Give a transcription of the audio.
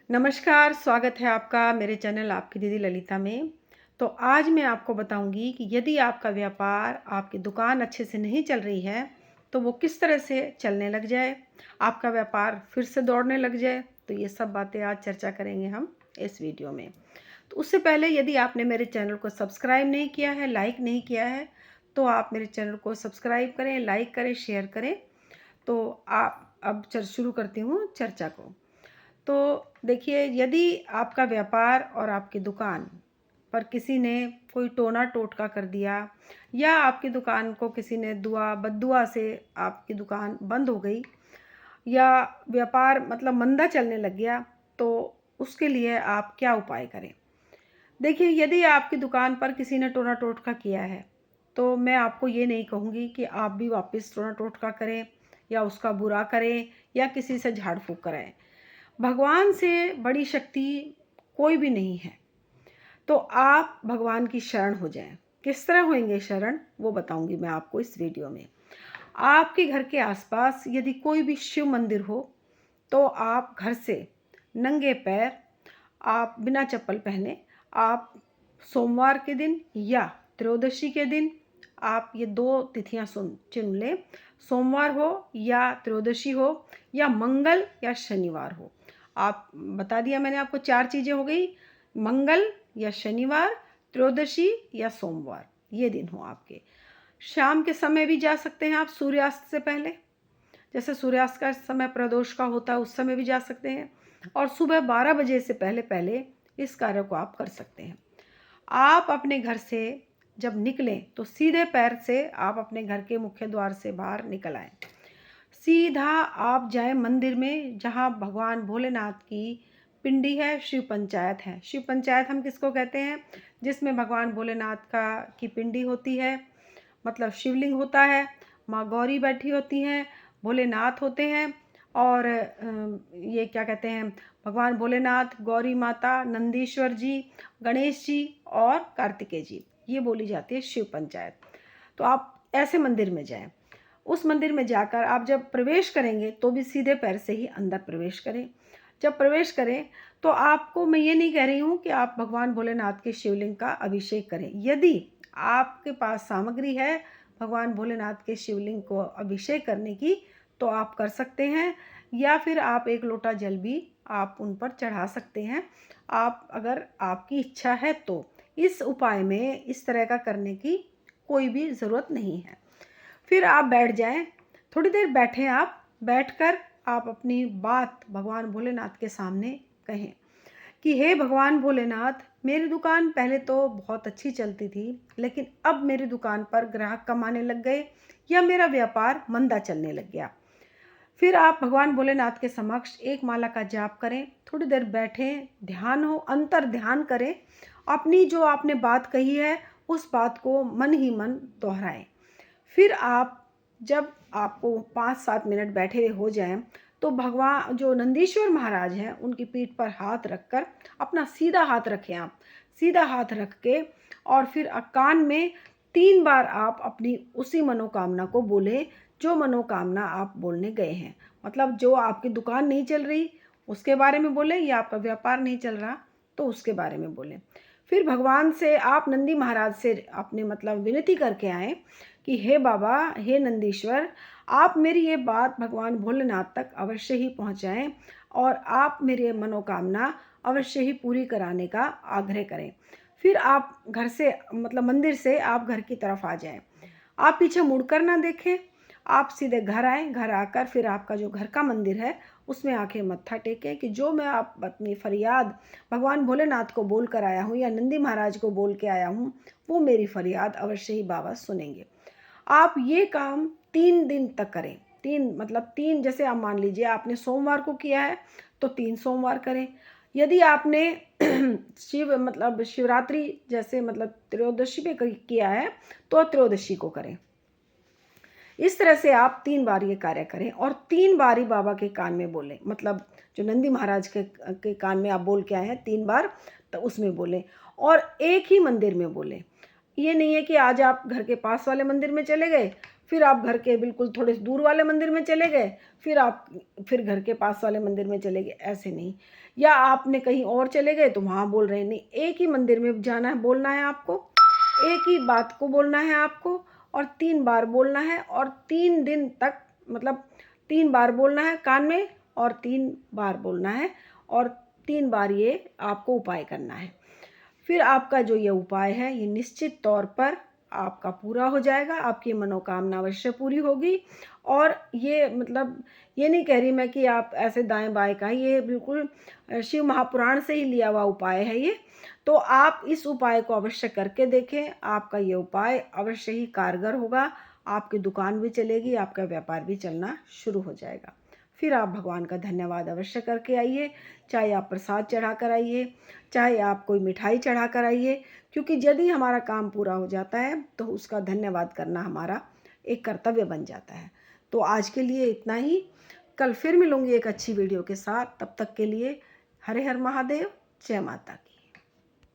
नमस्कार, स्वागत है आपका मेरे चैनल आपकी दीदी ललिता में। तो आज मैं आपको बताऊंगी कि यदि आपका व्यापार, आपकी दुकान अच्छे से नहीं चल रही है, तो वो किस तरह से चलने लग जाए, आपका व्यापार फिर से दौड़ने लग जाए। तो ये सब बातें आज चर्चा करेंगे हम इस वीडियो में। तो उससे पहले यदि आपने मेरे चैनल को सब्सक्राइब नहीं किया है, लाइक नहीं किया है, तो आप मेरे चैनल को सब्सक्राइब करें, लाइक करें, शेयर करें। तो आप अब शुरू करती हूँ चर्चा को। तो देखिए, यदि आपका व्यापार और आपकी दुकान पर किसी ने कोई टोना टोटका कर दिया या आपकी दुकान को किसी ने बद्दुआ से आपकी दुकान बंद हो गई या व्यापार मतलब मंदा चलने लग गया, तो उसके लिए आप क्या उपाय करें। देखिए, यदि आपकी दुकान पर किसी ने टोना टोटका किया है, तो मैं आपको ये नहीं कहूँगी कि आप भी वापस टोना टोटका करें या उसका बुरा करें या किसी से झाड़ फूँक कराएं। भगवान से बड़ी शक्ति कोई भी नहीं है। तो आप भगवान की शरण हो जाएं। किस तरह होंगे शरण, वो बताऊंगी मैं आपको इस वीडियो में। आपके घर के आसपास यदि कोई भी शिव मंदिर हो, तो आप घर से नंगे पैर, आप बिना चप्पल पहने, आप सोमवार के दिन या त्रयोदशी के दिन, आप ये दो तिथियां चुन लें। सोमवार हो या त्रयोदशी हो या मंगल या शनिवार हो। आप बता दिया मैंने आपको, चार चीज़ें हो गई। मंगल या शनिवार, त्रयोदशी या सोमवार, ये दिन हो आपके। शाम के समय भी जा सकते हैं आप, सूर्यास्त से पहले। जैसे सूर्यास्त का समय प्रदोष का होता है, उस समय भी जा सकते हैं। और सुबह 12 बजे से पहले पहले इस कार्य को आप कर सकते हैं। आप अपने घर से जब निकलें तो सीधे पैर से आप अपने घर के मुख्य द्वार से बाहर निकल आएं। सीधा आप जाएं मंदिर में जहां भगवान भोलेनाथ की पिंडी है, शिव पंचायत है। शिव पंचायत हम किसको कहते हैं? जिसमें भगवान भोलेनाथ का की पिंडी होती है, मतलब शिवलिंग होता है, माँ गौरी बैठी होती हैं, भोलेनाथ होते हैं। और ये क्या कहते हैं, भगवान भोलेनाथ, गौरी माता, नंदीश्वर जी, गणेश जी और कार्तिकेय जी, ये बोली जाती है शिव पंचायत। तो आप ऐसे मंदिर में जाएं। उस मंदिर में जाकर आप जब प्रवेश करेंगे तो भी सीधे पैर से ही अंदर प्रवेश करें। जब प्रवेश करें तो आपको, मैं ये नहीं कह रही हूँ कि आप भगवान भोलेनाथ के शिवलिंग का अभिषेक करें। यदि आपके पास सामग्री है भगवान भोलेनाथ के शिवलिंग को अभिषेक करने की, तो आप कर सकते हैं। या फिर आप एक लोटा जल भी आप उन पर चढ़ा सकते हैं, आप अगर आपकी इच्छा है तो। इस उपाय में इस तरह का करने की कोई भी ज़रूरत नहीं है। फिर आप बैठ जाएं, थोड़ी देर बैठें। आप बैठकर आप अपनी बात भगवान भोलेनाथ के सामने कहें कि हे भगवान भोलेनाथ, मेरी दुकान पहले तो बहुत अच्छी चलती थी, लेकिन अब मेरी दुकान पर ग्राहक कम आने लग गए या मेरा व्यापार मंदा चलने लग गया। फिर आप भगवान भोलेनाथ के समक्ष एक माला का जाप करें, थोड़ी देर बैठें, ध्यान हो, अंतर ध्यान करें। अपनी जो आपने बात कही है उस बात को मन ही मन दोहराएं। फिर आप जब आपको 5-7 मिनट बैठे हुए हो जाएं, तो भगवान जो नंदीश्वर महाराज हैं उनकी पीठ पर हाथ रखकर अपना सीधा हाथ रखें। आप सीधा हाथ रख के और फिर कान में 3 बार आप अपनी उसी मनोकामना को बोलें जो मनोकामना आप बोलने गए हैं। मतलब जो आपकी दुकान नहीं चल रही उसके बारे में बोलें, या आपका व्यापार नहीं चल रहा तो उसके बारे में बोलें। फिर भगवान से, आप नंदी महाराज से अपने मतलब विनती करके आएँ कि हे बाबा, हे नंदीश्वर, आप मेरी ये बात भगवान भोलेनाथ तक अवश्य ही पहुंचाएं और आप मेरी मनोकामना अवश्य ही पूरी कराने का आग्रह करें। फिर आप घर से मतलब मंदिर से आप घर की तरफ आ जाएं। आप पीछे मुड़कर ना देखें, आप सीधे घर आएँ। घर आकर फिर आपका जो घर का मंदिर है उसमें आके मत्था टेकें कि जो मैं आप अपनी फरियाद भगवान भोलेनाथ को बोल कर आया हूँ या नंदी महाराज को बोल के आया हूँ, वो मेरी फरियाद अवश्य ही बाबा सुनेंगे। आप ये काम 3 दिन तक करें। 3 मतलब 3, जैसे आप मान लीजिए आपने सोमवार को किया है तो 3 सोमवार करें। यदि आपने शिवरात्रि जैसे मतलब त्रयोदशी पे किया है तो त्रयोदशी को करें। इस तरह से आप 3 बार ये कार्य करें और 3 बार ही बाबा के कान में बोलें। मतलब जो नंदी महाराज के कान में आप बोल के आए हैं 3 बार, तो उसमें बोलें और एक ही मंदिर में बोलें। ये नहीं है कि आज आप घर के पास वाले मंदिर में चले गए, फिर आप घर के बिल्कुल थोड़े दूर वाले मंदिर में चले गए, फिर घर के पास वाले मंदिर में चले गए, ऐसे नहीं। या आपने कहीं और चले गए तो वहाँ बोल रहे हैं, नहीं, एक ही मंदिर में जाना है, बोलना है आपको, एक ही बात को बोलना है आपको, और 3 बार बोलना है, और 3 दिन तक, मतलब 3 बार बोलना है कान में, और 3 बार बोलना है, और 3 बार ये आपको उपाय करना है। फिर आपका जो ये उपाय है ये निश्चित तौर पर आपका पूरा हो जाएगा, आपकी मनोकामना अवश्य पूरी होगी। और ये मतलब ये नहीं कह रही मैं कि आप ऐसे दाएं बाएं का, ये बिल्कुल शिव महापुराण से ही लिया हुआ उपाय है ये। तो आप इस उपाय को अवश्य करके देखें, आपका ये उपाय अवश्य ही कारगर होगा, आपकी दुकान भी चलेगी, आपका व्यापार भी चलना शुरू हो जाएगा। फिर आप भगवान का धन्यवाद अवश्य करके आइए, चाहे आप प्रसाद चढ़ा कर आइए, चाहे आप कोई मिठाई चढ़ा कर आइए, क्योंकि यदि हमारा काम पूरा हो जाता है तो उसका धन्यवाद करना हमारा एक कर्तव्य बन जाता है। तो आज के लिए इतना ही, कल फिर मिलूँगी एक अच्छी वीडियो के साथ। तब तक के लिए हरे हर महादेव, जय माता की।